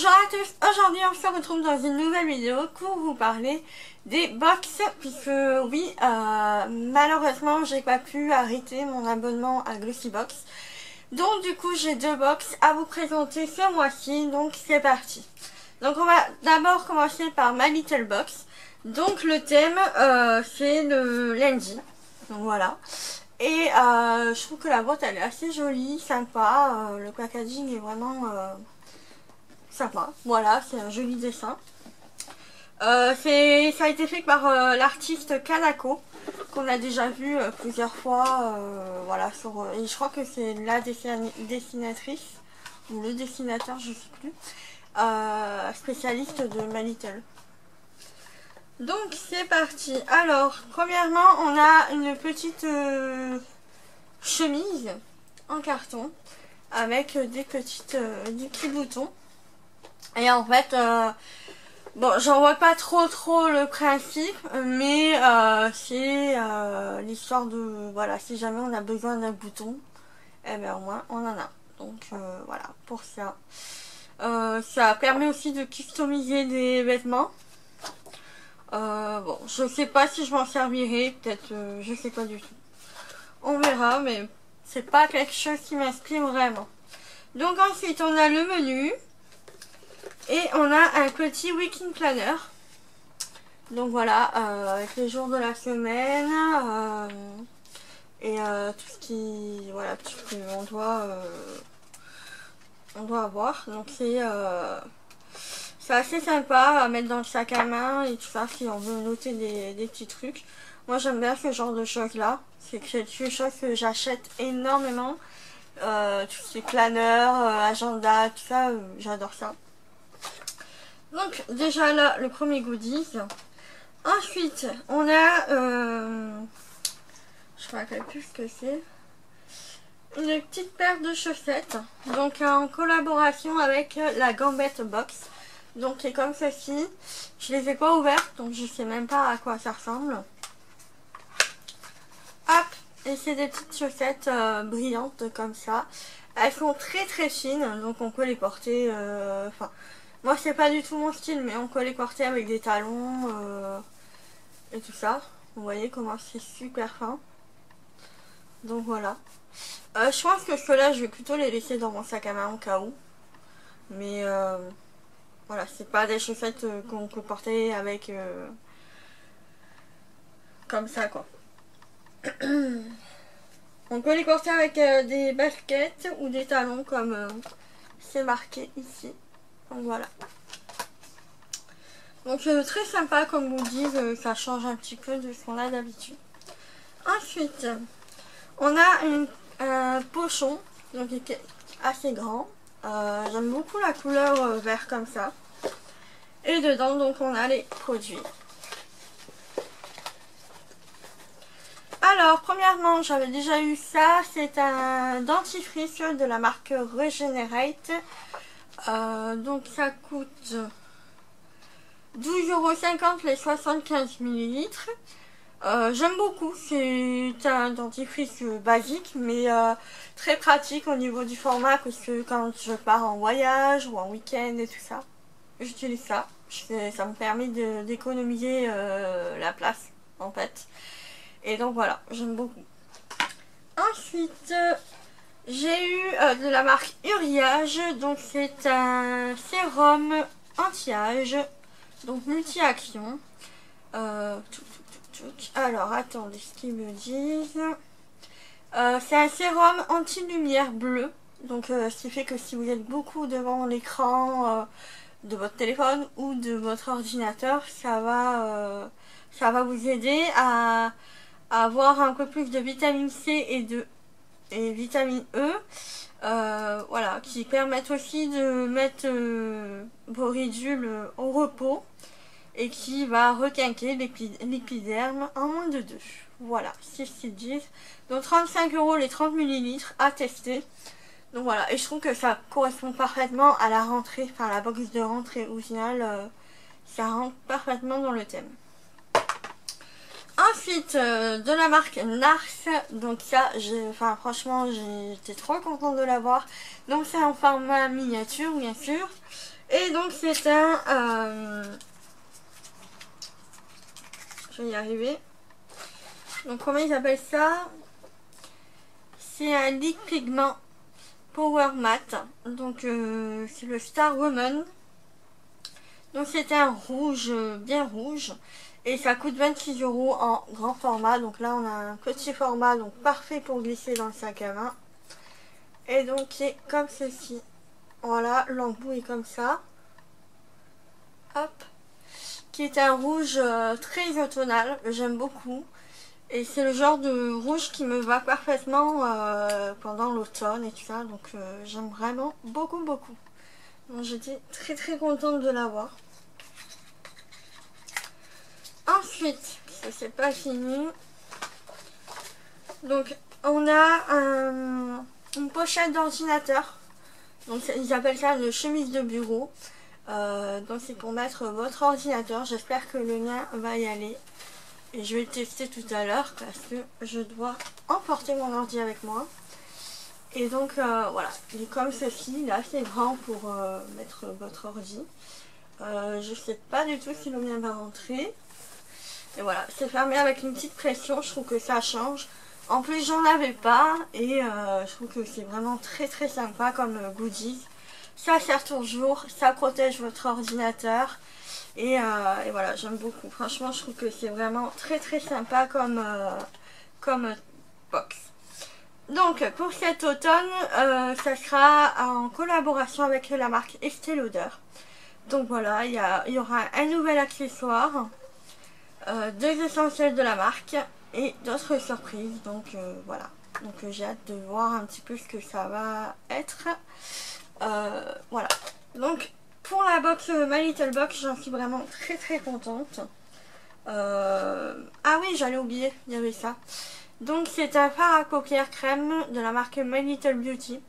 Bonjour à tous, aujourd'hui on se retrouve dans une nouvelle vidéo pour vous parler des box, puisque oui, malheureusement j'ai pas pu arrêter mon abonnement à Glossybox. Donc du coup j'ai deux box à vous présenter ce mois-ci, donc c'est parti. Donc on va d'abord commencer par My Little Box. Donc le thème c'est le lundi, donc voilà. Et je trouve que la boîte elle est assez jolie, sympa, le packaging est vraiment sympa, voilà, c'est un joli dessin. Ça a été fait par l'artiste Kanako, qu'on a déjà vu plusieurs fois, voilà, et je crois que c'est la dessinatrice, ou le dessinateur, je sais plus, spécialiste de My Little. Donc c'est parti. Alors, premièrement, on a une petite chemise en carton, avec des petits boutons. Et en fait, bon, j'en vois pas trop le principe, mais c'est l'histoire de, voilà, si jamais on a besoin d'un bouton, eh bien au moins on en a. Donc voilà, pour ça. Ça permet aussi de customiser des vêtements. Bon, je sais pas si je m'en servirai, peut-être, je sais pas du tout. On verra, mais c'est pas quelque chose qui m'inspire vraiment. Donc ensuite, on a le menu. Et on a un petit weekend planner. Donc voilà, avec les jours de la semaine. Et tout ce qui, voilà, tout ce qu'on doit avoir. Donc c'est assez sympa à mettre dans le sac à main et tout ça, si on veut noter des petits trucs. Moi j'aime bien ce genre de choses là. C'est quelque chose que j'achète énormément. Tout ce qui est planeur, agenda, tout ça, j'adore ça. Donc déjà là, le premier goodies. Ensuite, on a, je me rappelle plus ce que c'est, une petite paire de chaussettes. Donc en collaboration avec la Gambette Box. Donc c'est comme ceci. Je les ai pas ouvertes, donc je sais même pas à quoi ça ressemble. Hop, et c'est des petites chaussettes brillantes comme ça. Elles sont très fines, donc on peut les porter, enfin... moi c'est pas du tout mon style, mais on peut les porter avec des talons et tout ça. Vous voyez comment c'est super fin. Donc voilà. Je pense que ceux-là je vais plutôt les laisser dans mon sac à main au cas où. Mais voilà, c'est pas des chaussettes qu'on peut porter avec comme ça quoi. On peut les porter avec des baskets ou des talons comme c'est marqué ici. Donc voilà. Donc très sympa comme vous dites, ça change un petit peu de ce qu'on a d'habitude. Ensuite, on a un pochon, donc qui est assez grand. J'aime beaucoup la couleur vert comme ça. Et dedans donc on a les produits. Alors premièrement j'avais déjà eu ça, c'est un dentifrice de la marque Regenerate. Donc ça coûte 12,50 € les 75 ml. J'aime beaucoup, c'est un dentifrice basique mais très pratique au niveau du format, parce que quand je pars en voyage ou en week-end et tout ça, j'utilise ça. Ça me permet d'économiser la place en fait. Et donc voilà, j'aime beaucoup. Ensuite, j'ai eu de la marque Uriage, donc c'est un sérum anti-âge, donc multi-action. Alors attendez ce qu'ils me disent. C'est un sérum anti-lumière bleue, donc ce qui fait que si vous êtes beaucoup devant l'écran de votre téléphone ou de votre ordinateur, ça va vous aider à avoir un peu plus de vitamine C et vitamine E, voilà, qui permettent aussi de mettre vos ridules au repos et qui va requinquer l'épiderme en moins de 2. Voilà, c'est ce qu'ils disent. Donc 35 € les 30 ml à tester. Donc voilà, et je trouve que ça correspond parfaitement à la rentrée, enfin la box de rentrée au final, ça rentre parfaitement dans le thème. Ensuite, de la marque Nars, donc ça, franchement, j'étais trop contente de l'avoir. Donc c'est en format miniature, bien sûr. Et donc c'est un... je vais y arriver. Donc comment ils appellent ça? C'est un Liquid Pigment Power Matte. Donc c'est le Star Woman. Donc c'est un rouge, bien rouge. Et ça coûte 26 € en grand format. Donc là on a un petit format, donc parfait pour glisser dans le sac à main. Et donc c'est comme ceci. Voilà, l'embout est comme ça. Hop. Qui est un rouge très automnal. J'aime beaucoup. Et c'est le genre de rouge qui me va parfaitement pendant l'automne et tout ça. Donc j'aime vraiment beaucoup. Donc j'étais très contente de l'avoir. Ensuite, c'est pas fini. Donc on a une pochette d'ordinateur. Donc ils appellent ça une chemise de bureau. Donc c'est pour mettre votre ordinateur. J'espère que le mien va y aller. Et je vais le tester tout à l'heure parce que je dois emporter mon ordi avec moi. Et donc voilà, il est comme ceci, il est assez grand pour mettre votre ordi. Je sais pas du tout si le mien va rentrer. Et voilà, c'est fermé avec une petite pression, je trouve que ça change. En plus j'en avais pas et je trouve que c'est vraiment très sympa comme goodies. Ça sert toujours, ça protège votre ordinateur. Et voilà, j'aime beaucoup. Franchement, je trouve que c'est vraiment très sympa comme box. Donc, pour cet automne, ça sera en collaboration avec la marque Estée Lauder. Donc voilà, il y aura un nouvel accessoire, 2 essentiels de la marque et d'autres surprises. Donc voilà. Donc j'ai hâte de voir un petit peu ce que ça va être. Voilà. Donc pour la box My Little Box, j'en suis vraiment très contente. Ah oui, j'allais oublier, il y avait ça. Donc c'est un fard à paupières crème de la marque My Little Beauty.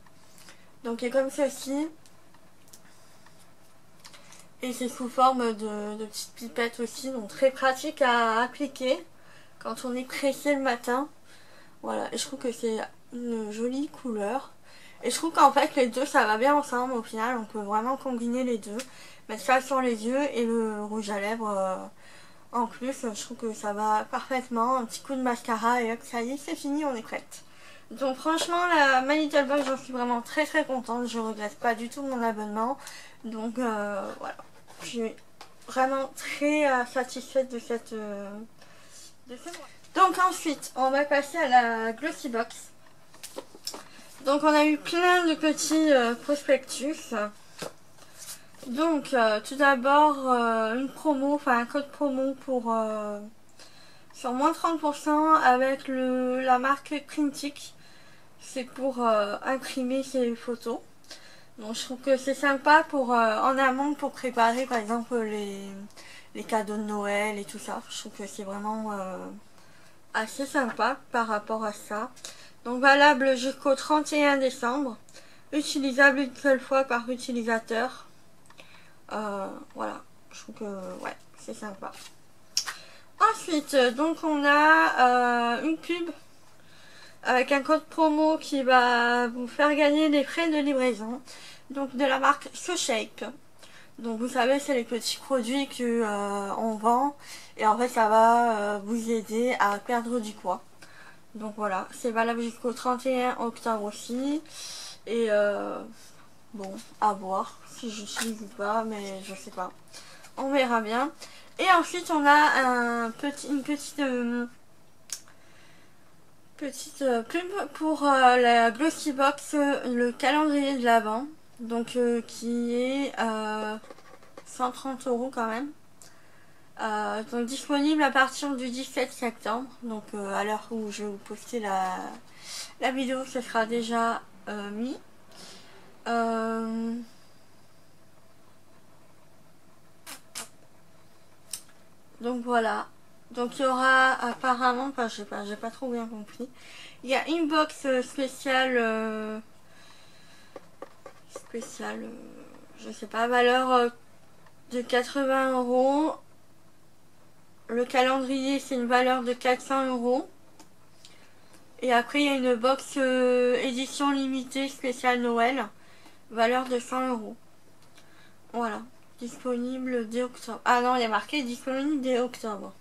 Donc il est comme ceci. Et c'est sous forme de petites pipettes aussi, donc très pratique à appliquer quand on est pressé le matin. Voilà, et je trouve que c'est une jolie couleur. Et je trouve qu'en fait les deux ça va bien ensemble au final, on peut vraiment combiner les deux. Mettre ça sur les yeux et le rouge à lèvres en plus, je trouve que ça va parfaitement. Un petit coup de mascara et hop, ça y est, c'est fini, on est prête. Donc franchement, la My Little Box, j'en suis vraiment très contente. Je regrette pas du tout mon abonnement. Donc voilà, je suis vraiment très satisfaite de cette... Donc ensuite, on va passer à la Glossy Box. Donc on a eu plein de petits prospectus. Donc tout d'abord une promo, enfin un code promo pour sur moins 30% avec la marque Printic. C'est pour imprimer ses photos. Donc je trouve que c'est sympa pour en amont pour préparer par exemple les cadeaux de Noël et tout ça. Je trouve que c'est vraiment assez sympa par rapport à ça. Donc valable jusqu'au 31 décembre. Utilisable une seule fois par utilisateur. Voilà, je trouve que ouais, c'est sympa. Ensuite, donc on a une pub avec un code promo qui va vous faire gagner des frais de livraison. Donc de la marque SoShape. Donc vous savez, c'est les petits produits que on vend et en fait ça va vous aider à perdre du poids. Donc voilà, c'est valable jusqu'au 31 octobre aussi. Et bon, à voir si j'utilise ou pas, mais je sais pas. On verra bien. Et ensuite, on a une petite pub pour la Glossy Box, le calendrier de l'Avent. Donc, qui est 130 € quand même. Donc, disponible à partir du 17 septembre. Donc, à l'heure où je vais vous poster la vidéo, ce sera déjà mis. Donc voilà. Donc il y aura apparemment, enfin je sais pas, j'ai pas trop bien compris. Il y a une box spéciale, je sais pas, valeur de 80 €. Le calendrier c'est une valeur de 400 €. Et après il y a une box édition limitée spéciale Noël, valeur de 100 €. Voilà, disponible dès octobre. Ah non, il est marqué disponible dès octobre.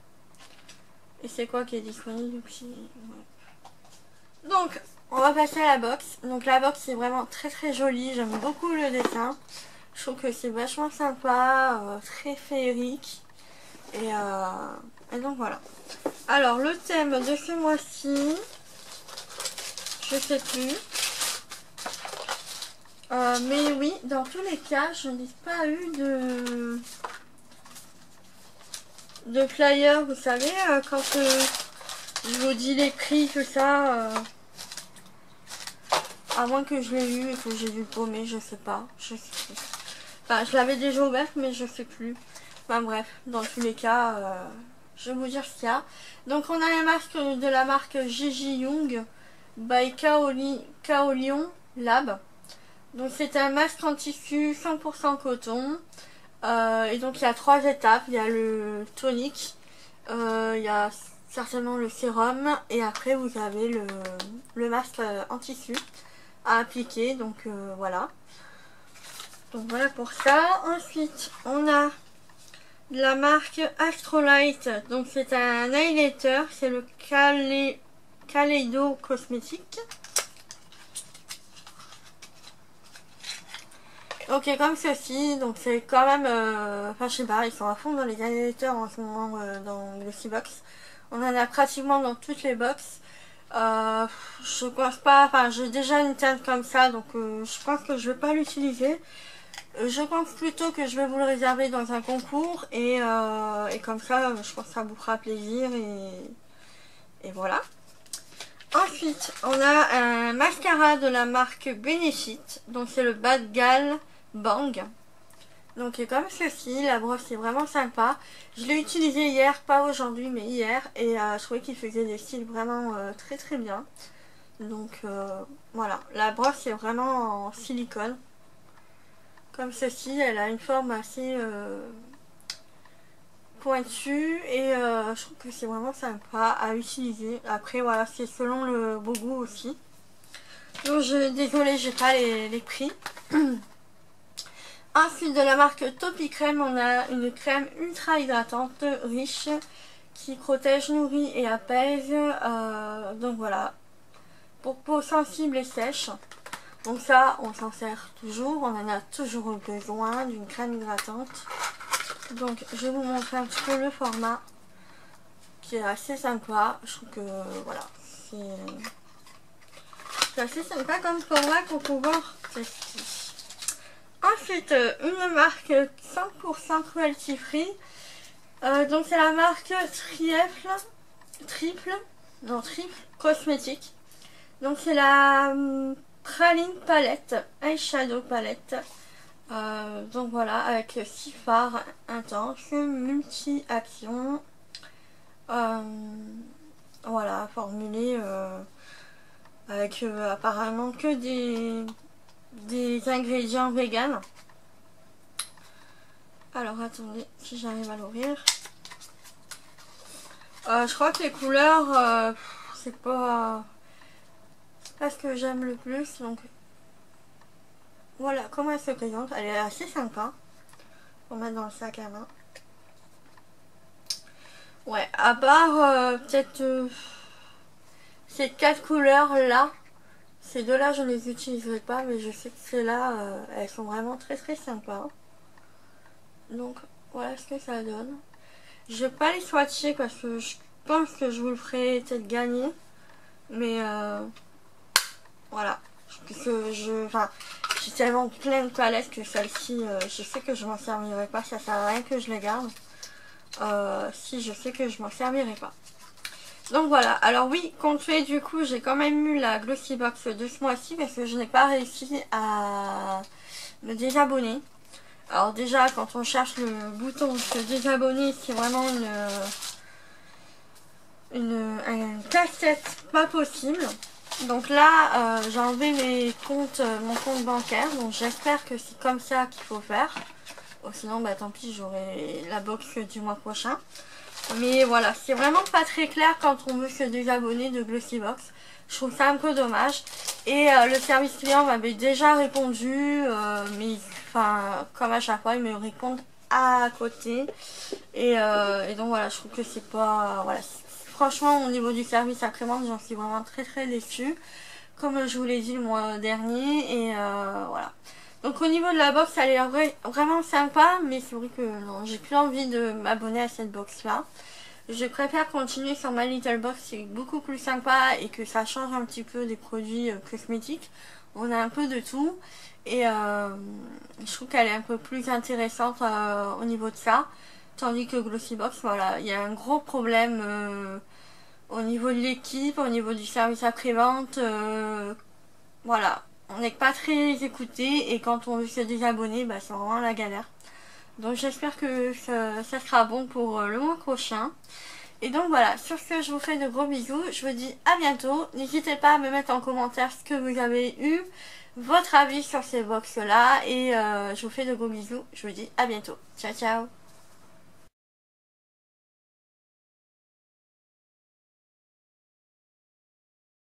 Et c'est quoi qui est disponible depuis... Ouais. Donc, on va passer à la box. Donc la box est vraiment très très jolie, j'aime beaucoup le dessin. Je trouve que c'est vachement sympa, très féerique. Et donc voilà. Alors le thème de ce mois-ci, je sais plus. Mais oui, dans tous les cas, je n'ai pas eu de flyer, vous savez, quand je vous dis les prix, tout ça. À moins que je l'ai eu et que j'ai dû le paumer, je sais pas. Je sais plus. Enfin, je l'avais déjà ouvert, mais je sais plus. Enfin bref, dans tous les cas, je vais vous dire ce qu'il y a. Donc on a les masques de la marque Gigi Young by Kaolion Lab. Donc c'est un masque en tissu 100% coton. Et donc il y a 3 étapes. Il y a le tonique, il y a certainement le sérum, et après vous avez le masque en tissu à appliquer. Donc voilà. Donc voilà pour ça. Ensuite on a la marque Astrolight. Donc c'est un highlighter. C'est le Kaleido Cosmétique. Ok, comme ceci, donc c'est quand même, enfin je sais pas, ils sont à fond dans les highlighters en ce moment dans Glossybox. On en a pratiquement dans toutes les box. Je pense pas, enfin j'ai déjà une teinte comme ça, donc je pense que je vais pas l'utiliser. Je pense plutôt que je vais vous le réserver dans un concours et comme ça, je pense que ça vous fera plaisir et voilà. Ensuite, on a un mascara de la marque Benefit, donc c'est le Bad Gal Bang. Donc comme ceci, la brosse est vraiment sympa. Je l'ai utilisé hier, pas aujourd'hui mais hier, et je trouvais qu'il faisait des styles vraiment très très bien. Donc voilà, la brosse est vraiment en silicone. Comme ceci, elle a une forme assez pointue et je trouve que c'est vraiment sympa à utiliser. Après voilà, c'est selon le beau goût aussi. Donc désolée, j'ai pas les prix. Ensuite de la marque Topi Crème, on a une crème ultra hydratante riche qui protège, nourrit et apaise. Donc voilà, pour peau sensible et sèche. Donc ça, on s'en sert toujours, on en a toujours besoin d'une crème hydratante. Donc je vais vous montrer un petit peu le format qui est assez sympa. Je trouve que voilà, c'est assez sympa comme format pour pouvoir tester. Ensuite, une marque 100% cruelty free. Donc c'est la marque Triple Cosmétique. Donc c'est la Praline Palette, Eyeshadow Palette. Donc voilà, avec 6 fards intenses, multi-action. Voilà, formulé avec apparemment que des ingrédients vegan. Alors attendez, si j'arrive à l'ouvrir. Je crois que les couleurs, c'est pas ce que j'aime le plus. Donc voilà comment elle se présente. Elle est assez sympa pour mettre dans le sac à main. Ouais, à part peut-être ces 4 couleurs là. Ces deux là je ne les utiliserai pas, mais je sais que celles-là elles sont vraiment très très sympas. Donc voilà ce que ça donne. Je vais pas les swatcher parce que je pense que je vous le ferai peut-être gagner. Mais voilà. Parce que j'ai tellement plein de palettes que celle-ci, je sais que je m'en servirai pas. Ça sert à rien que je les garde. Si je sais que je m'en servirai pas. Donc voilà, alors oui, compte fait du coup j'ai quand même eu la Glossybox de ce mois-ci parce que je n'ai pas réussi à me désabonner. Alors déjà quand on cherche le bouton se désabonner, c'est vraiment un casse-tête pas possible. Donc là j'ai enlevé mon compte bancaire, donc j'espère que c'est comme ça qu'il faut faire. Bon, sinon bah tant pis, j'aurai la box du mois prochain. Mais voilà, c'est vraiment pas très clair quand on veut se désabonner de Glossybox. Je trouve ça un peu dommage. Et le service client m'avait déjà répondu, mais enfin, comme à chaque fois, ils me répondent à côté. Et donc voilà, je trouve que c'est pas... voilà, franchement, au niveau du service après-vente, j'en suis vraiment très déçue. Comme je vous l'ai dit le mois dernier. Et voilà. Donc au niveau de la box, elle est vraiment sympa. Mais c'est vrai que non, j'ai plus envie de m'abonner à cette box-là. Je préfère continuer sur My Little Box, c'est beaucoup plus sympa et que ça change un petit peu des produits cosmétiques. On a un peu de tout et je trouve qu'elle est un peu plus intéressante au niveau de ça. Tandis que Glossybox, voilà, il y a un gros problème au niveau de l'équipe, au niveau du service après-vente. Voilà, on n'est pas très écouté et quand on veut se désabonner, bah, c'est vraiment la galère. Donc j'espère que ça sera bon pour le mois prochain. Et donc voilà, sur ce je vous fais de gros bisous. Je vous dis à bientôt. N'hésitez pas à me mettre en commentaire ce que vous avez eu, votre avis sur ces box là. Et je vous fais de gros bisous. Je vous dis à bientôt. Ciao ciao.